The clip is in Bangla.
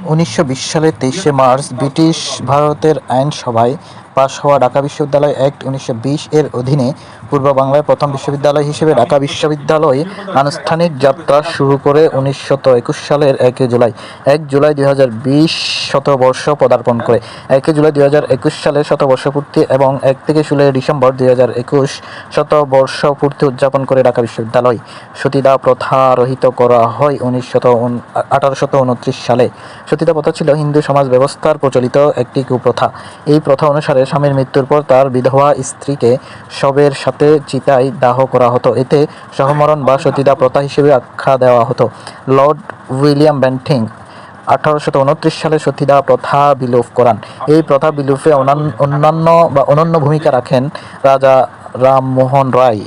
1920 সালের 23শে মার্চ ব্রিটিশ ভারতের আইনসভায় পাস হওয়া ঢাকা বিশ্ববিদ্যালয় অ্যাক্ট 1920 এর অধীনে পূর্ব বাংলার প্রথম বিশ্ববিদ্যালয় হিসেবে ঢাকা বিশ্ববিদ্যালয় আনুষ্ঠানিক যাত্রা শুরু করে 1921 সালের 1 জুলাই। 1 জুলাই 2020 শতবর্ষ পদার্পণ করে। 1 জুলাই 2021 সালের শতবর্ষপূর্তি এবং 1 থেকে 16 ডিসেম্বর 2021 শতবর্ষপূর্তি উদযাপন করে ঢাকা বিশ্ববিদ্যালয়। সতীদাহ প্রথা রহিত করা হয় 1829 সালে। সতীদাহ প্রথা ছিল হিন্দু সমাজ ব্যবস্থার প্রচলিত একটি কুপ্রথা। এই প্রথা অনুসারে স্বামীর মৃত্যুর পর তার বিধবা স্ত্রীকে শবের সাথে চিতায় দাহ করা হতো। এতে সহমরণ বা সতীদাহ প্রথা হিসেবে আখ্যা দেওয়া হতো। লর্ড উইলিয়াম বেন্টিং 1829 সালে সতীদাহ প্রথা বিলোপ করান। এই প্রথা বিলোপে অনন্য ভূমিকা রাখেন রাজা রামমোহন রায়।